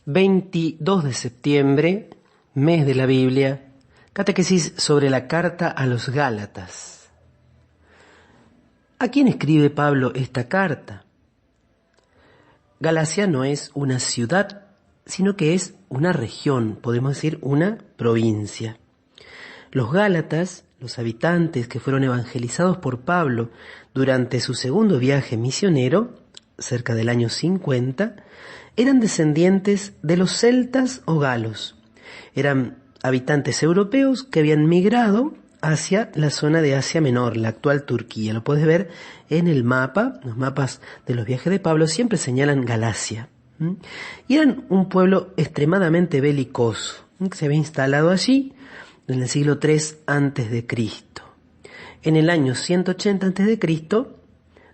22 de septiembre, mes de la Biblia, catequesis sobre la carta a los Gálatas. ¿A quién escribe Pablo esta carta? Galacia no es una ciudad, sino que es una región, podemos decir una provincia. Los Gálatas, los habitantes que fueron evangelizados por Pablo durante su segundo viaje misionero, cerca del año 50, eran descendientes de los celtas o galos. Eran habitantes europeos que habían migrado hacia la zona de Asia Menor, la actual Turquía. Lo puedes ver en el mapa, los mapas de los viajes de Pablo siempre señalan Galacia. Y eran un pueblo extremadamente belicoso, que se había instalado allí en el siglo III a.C. En el año 180 a.C.,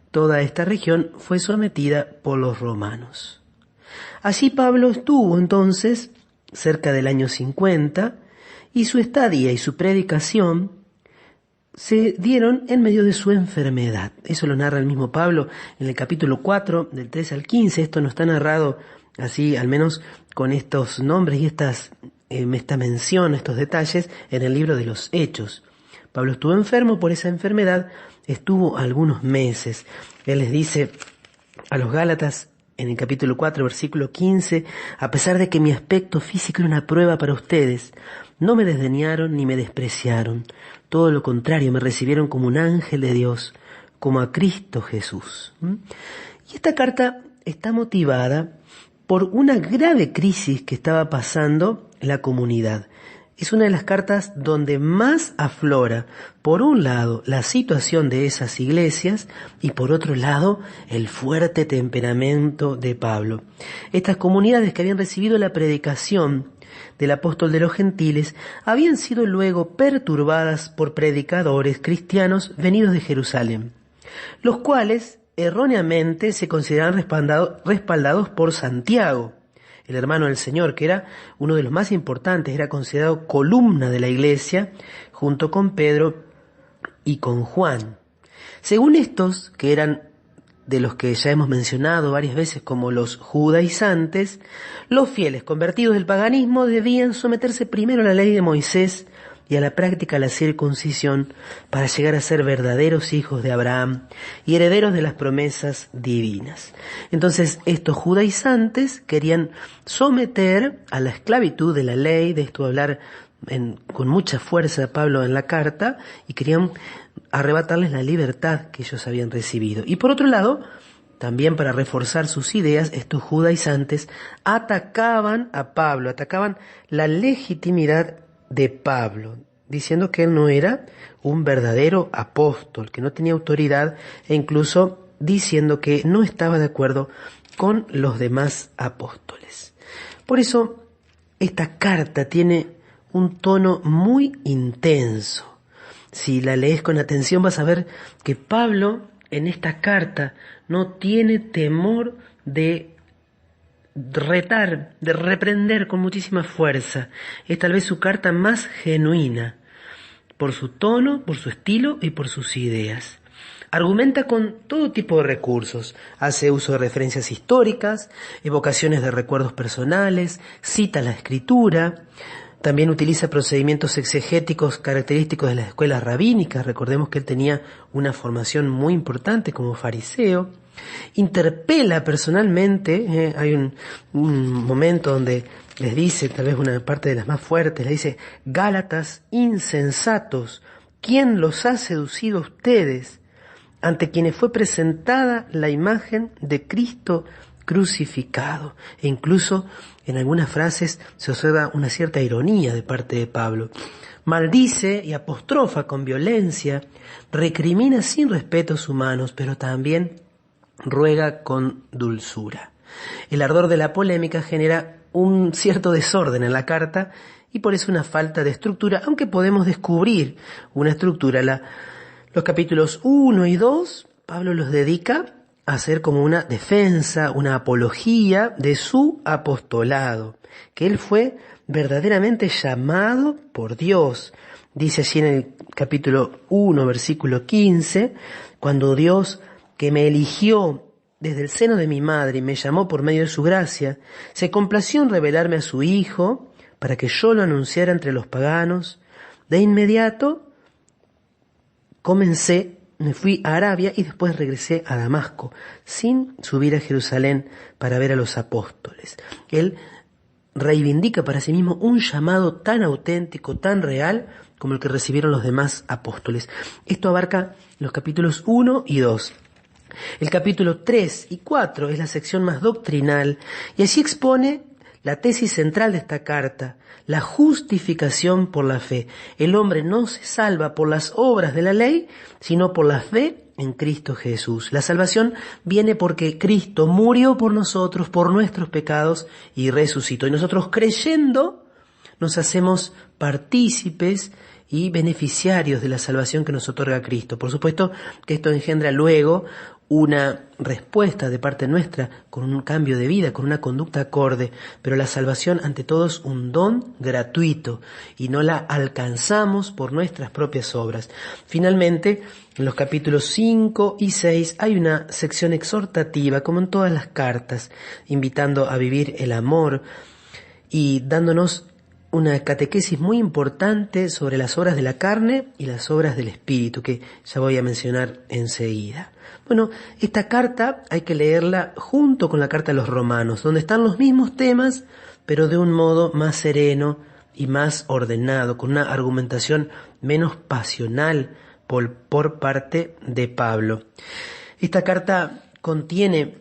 toda esta región fue sometida por los romanos. Allí Pablo estuvo entonces cerca del año 50 y su estadía y su predicación se dieron en medio de su enfermedad. Eso lo narra el mismo Pablo en el capítulo 4, del 13 al 15. Esto no está narrado así, al menos con estos nombres y esta mención, estos detalles, en el libro de los Hechos. Pablo estuvo enfermo por esa enfermedad, estuvo algunos meses. Él les dice a los Gálatas en el capítulo 4, versículo 15, a pesar de que mi aspecto físico era una prueba para ustedes, no me desdeñaron ni me despreciaron. Todo lo contrario, me recibieron como un ángel de Dios, como a Cristo Jesús. Y esta carta está motivada por una grave crisis que estaba pasando la comunidad. Es una de las cartas donde más aflora, por un lado, la situación de esas iglesias y por otro lado, el fuerte temperamento de Pablo. Estas comunidades que habían recibido la predicación del apóstol de los gentiles habían sido luego perturbadas por predicadores cristianos venidos de Jerusalén, los cuales erróneamente se consideraban respaldados por Santiago, el hermano del Señor, que era uno de los más importantes, era considerado columna de la iglesia, junto con Pedro y con Juan. Según estos, que eran de los que ya hemos mencionado varias veces como los judaizantes, los fieles convertidos del paganismo debían someterse primero a la ley de Moisés y a la práctica de la circuncisión para llegar a ser verdaderos hijos de Abraham y herederos de las promesas divinas. Entonces, estos judaizantes querían someter a la esclavitud de la ley, de esto hablar con mucha fuerza Pablo en la carta, y querían arrebatarles la libertad que ellos habían recibido. Y por otro lado, también para reforzar sus ideas, estos judaizantes atacaban a Pablo, atacaban la legitimidad de Pablo, diciendo que él no era un verdadero apóstol, que no tenía autoridad, e incluso diciendo que no estaba de acuerdo con los demás apóstoles. Por eso, esta carta tiene un tono muy intenso. Si la lees con atención vas a ver que Pablo en esta carta no tiene temor de retar, de reprender con muchísima fuerza. Es tal vez su carta más genuina, por su tono, por su estilo y por sus ideas. Argumenta con todo tipo de recursos, hace uso de referencias históricas, evocaciones de recuerdos personales, cita la escritura, también utiliza procedimientos exegéticos característicos de las escuelas rabínicas. Recordemos que él tenía una formación muy importante como fariseo. Interpela personalmente, hay un momento donde les dice, tal vez una parte de las más fuertes, les dice: Gálatas insensatos, ¿quién los ha seducido a ustedes? Ante quienes fue presentada la imagen de Cristo crucificado. E incluso en algunas frases se observa una cierta ironía de parte de Pablo. Maldice y apostrofa con violencia, recrimina sin respetos humanos, pero también ruega con dulzura. El ardor de la polémica genera un cierto desorden en la carta y por eso una falta de estructura, aunque podemos descubrir una estructura. Los capítulos 1 y 2, Pablo los dedica a hacer como una defensa, una apología de su apostolado, que él fue verdaderamente llamado por Dios. Dice allí en el capítulo 1, versículo 15, cuando Dios, que me eligió desde el seno de mi madre y me llamó por medio de su gracia, se complació en revelarme a su Hijo para que yo lo anunciara entre los paganos. De inmediato me fui a Arabia y después regresé a Damasco, sin subir a Jerusalén para ver a los apóstoles. Él reivindica para sí mismo un llamado tan auténtico, tan real, como el que recibieron los demás apóstoles. Esto abarca los capítulos 1 y 2. El capítulo 3 y 4 es la sección más doctrinal y allí expone la tesis central de esta carta, la justificación por la fe. El hombre no se salva por las obras de la ley, sino por la fe en Cristo Jesús. La salvación viene porque Cristo murió por nosotros, por nuestros pecados y resucitó. Y nosotros creyendo nos hacemos partícipes y beneficiarios de la salvación que nos otorga Cristo. Por supuesto que esto engendra luego una respuesta de parte nuestra con un cambio de vida, con una conducta acorde, pero la salvación ante todo es un don gratuito y no la alcanzamos por nuestras propias obras. Finalmente, en los capítulos 5 y 6 hay una sección exhortativa, como en todas las cartas, invitando a vivir el amor y dándonos una catequesis muy importante sobre las obras de la carne y las obras del espíritu, que ya voy a mencionar enseguida. Bueno, esta carta hay que leerla junto con la carta a los romanos, donde están los mismos temas, pero de un modo más sereno y más ordenado, con una argumentación menos pasional por parte de Pablo. Esta carta contiene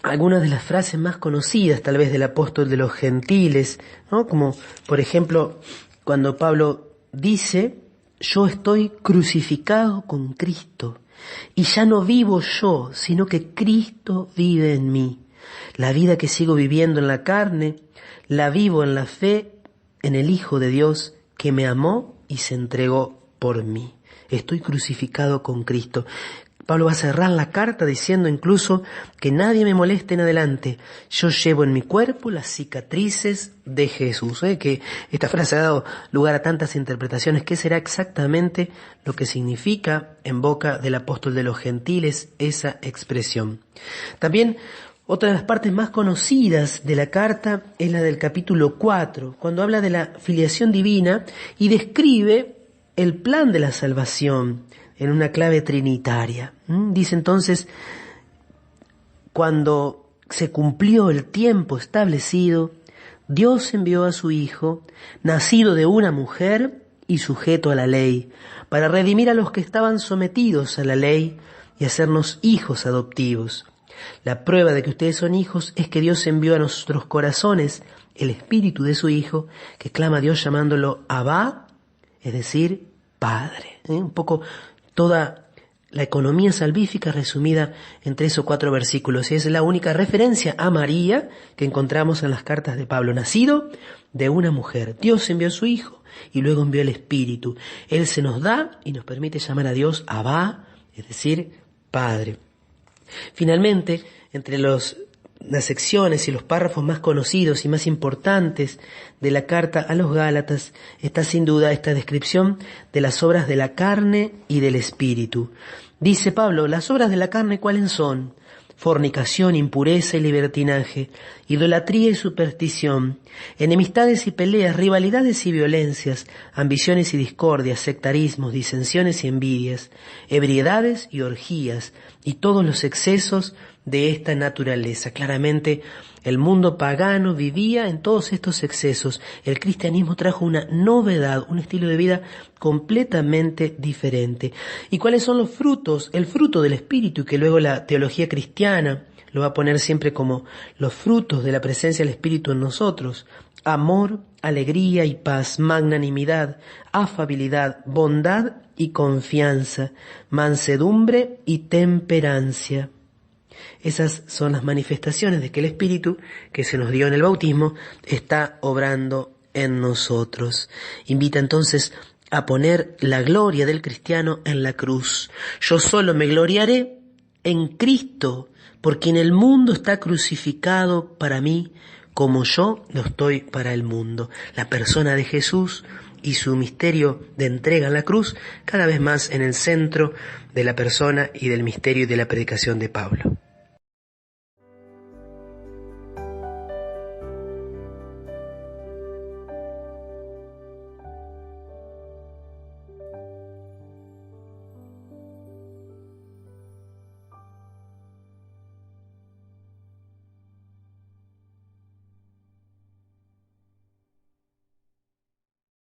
algunas de las frases más conocidas tal vez del apóstol de los gentiles, ¿no? Como por ejemplo cuando Pablo dice: yo estoy crucificado con Cristo y ya no vivo yo, sino que Cristo vive en mí. La vida que sigo viviendo en la carne, la vivo en la fe en el Hijo de Dios que me amó y se entregó por mí. Estoy crucificado con Cristo. Pablo va a cerrar la carta diciendo incluso que nadie me moleste en adelante. Yo llevo en mi cuerpo las cicatrices de Jesús. Que esta frase ha dado lugar a tantas interpretaciones. ¿Qué será exactamente lo que significa en boca del apóstol de los gentiles esa expresión? También otra de las partes más conocidas de la carta es la del capítulo 4, cuando habla de la filiación divina y describe el plan de la salvación en una clave trinitaria. Dice entonces: cuando se cumplió el tiempo establecido, Dios envió a su Hijo, nacido de una mujer y sujeto a la ley, para redimir a los que estaban sometidos a la ley y hacernos hijos adoptivos. La prueba de que ustedes son hijos es que Dios envió a nuestros corazones el espíritu de su Hijo, que clama a Dios llamándolo Abba, es decir, Padre. Un poco toda la economía salvífica resumida en 3 o 4 versículos, y es la única referencia a María que encontramos en las cartas de Pablo. Nacido de una mujer, Dios envió a su Hijo y luego envió el Espíritu. Él se nos da y nos permite llamar a Dios Abba, es decir, Padre. Finalmente, entre las secciones y los párrafos más conocidos y más importantes de la carta a los Gálatas está sin duda esta descripción de las obras de la carne y del espíritu. Dice Pablo: las obras de la carne, ¿cuáles son? Fornicación, impureza y libertinaje, idolatría y superstición, enemistades y peleas, rivalidades y violencias, ambiciones y discordias, sectarismos, disensiones y envidias, ebriedades y orgías, y todos los excesos de esta naturaleza. Claramente el mundo pagano vivía en todos estos excesos. El cristianismo trajo una novedad, un estilo de vida completamente diferente. ¿Y cuáles son los frutos? El fruto del Espíritu, que luego la teología cristiana lo va a poner siempre como los frutos de la presencia del Espíritu en nosotros: amor, alegría y paz, magnanimidad, afabilidad, bondad y confianza, mansedumbre y temperancia. Esas son las manifestaciones de que el Espíritu que se nos dio en el bautismo está obrando en nosotros. Invita entonces a poner la gloria del cristiano en la cruz. Yo solo me gloriaré en Cristo, por quien el mundo está crucificado para mí, como yo lo estoy para el mundo. La persona de Jesús y su misterio de entrega en la cruz, cada vez más en el centro de la persona y del misterio y de la predicación de Pablo.